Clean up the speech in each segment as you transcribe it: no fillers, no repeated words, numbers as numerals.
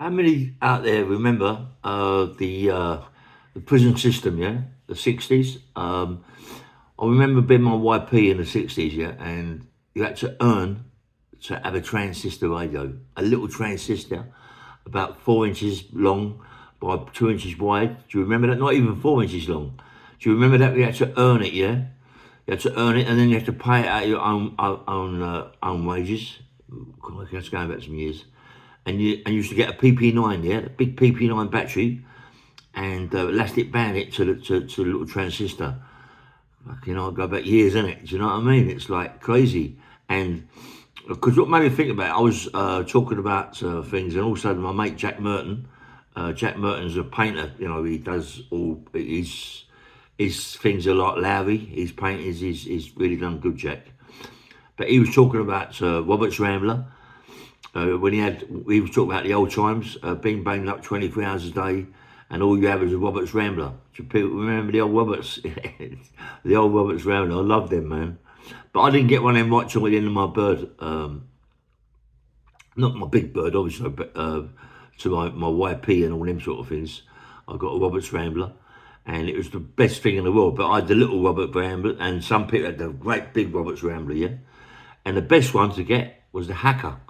How many out there remember the prison system? Yeah, the '60s. I remember being my YP in the '60s. Yeah, and you had to earn to have a transistor radio, a little transistor, about 4 inches long by 2 inches wide. Do you remember that? Not even 4 inches long. Do you remember that? You had to earn it. Yeah, you had to earn it, and then you had to pay it out of your own wages. God, that's going back some years. And you used to get a PP9, yeah, a big PP9 battery, and elastic band it to the little transistor. Fucking, I go back years, innit? Do you know what I mean? It's like crazy. And because what made me think about it, I was talking about things, and also my mate Jack Merton. Jack Merton's a painter. You know, he does all his things are like Lowry. His paintings, he's really done good, Jack. But he was talking about Robert's Rambler. When he was talking about the old times, being banged up 24 hours a day, and all you have is a Roberts Rambler. Do people remember the old Roberts? The old Roberts Rambler. I love them, man. But I didn't get one of them right till the end of my bird. Not my big bird, obviously, but to my YP and all them sort of things. I got a Roberts Rambler, and it was the best thing in the world. But I had the little Robert Rambler, and some people had the great big Roberts Rambler, yeah. And the best one to get was the Hacker.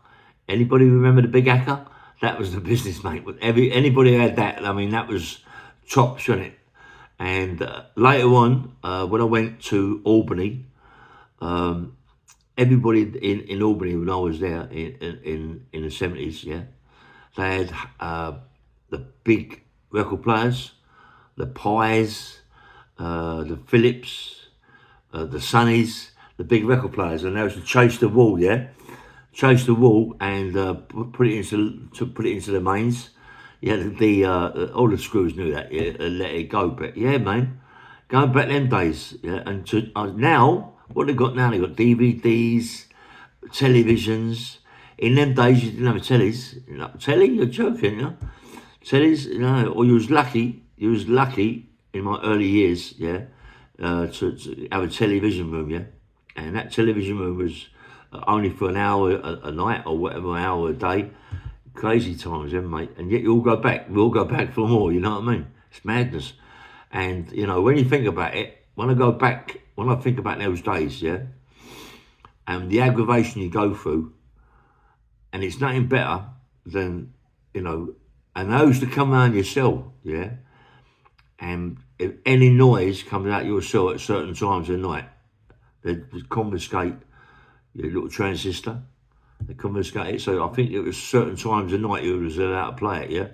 Anybody remember the big Hacker? That was the business, mate. Anybody who had that, I mean, that was tops, wasn't it? And later on, when I went to Albany, everybody in Albany when I was there in the '70s, yeah, they had the big record players, the Pies, the Philips, the Sunnies, the big record players, and they was to chase the wall, yeah, chase the wall and put it into the mains. Yeah, all the screws knew that, yeah, and let it go. But yeah, man, going back them days, yeah, and to now, what they got now? They got DVDs, televisions. In them days, you didn't have a tellies. You know, telly? You're joking, you know? Tellies, you know, or you was lucky. You was lucky in my early years, yeah, to have a television room, yeah, and that television room was only for an hour a night or whatever hour a day. Crazy times, then, mate. And yet you all go back. We all go back for more. You know what I mean? It's madness. And you know, when you think about it, when I go back, when I think about those days, yeah, and the aggravation you go through, and it's nothing better than, you know, and those to come around your cell, yeah, and if any noise comes out your cell at certain times of the night, they confiscate your little transistor. They confiscate it. So I think it was certain times of night you was allowed to play it, yeah.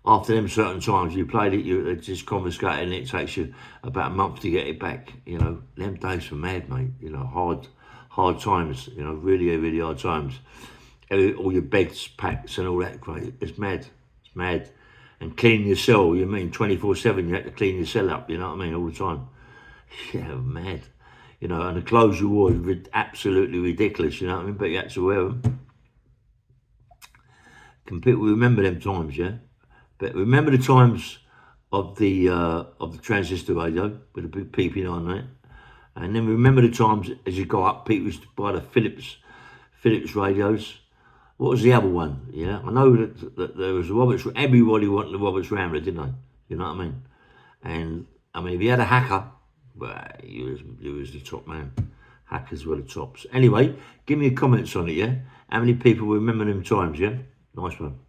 After them certain times you played it, they just confiscate it, and it takes you about a month to get it back. You know, them days were mad, mate. You know, hard times. You know, really, really hard times. All your beds, packs, and all that. Great, it's mad. It's mad. And cleaning your cell. You mean 24/7? You had to clean your cell up. You know what I mean? All the time. Yeah, mad. You know, and the clothes you wore were absolutely ridiculous. You know what I mean? But you had to wear them. Completely remember them times, yeah. But remember the times of the transistor radio with the big PP9 on it, and then remember the times as you go up, people used to buy the Philips radios. What was the other one? Yeah, I know that there was Roberts. Everybody wanted the Roberts Rambler, didn't they? You know what I mean? And I mean, if you had a Hacker, well, you was the top man. Hackers were the tops. Anyway, give me your comments on it. Yeah, how many people remember them times? Yeah, nice one.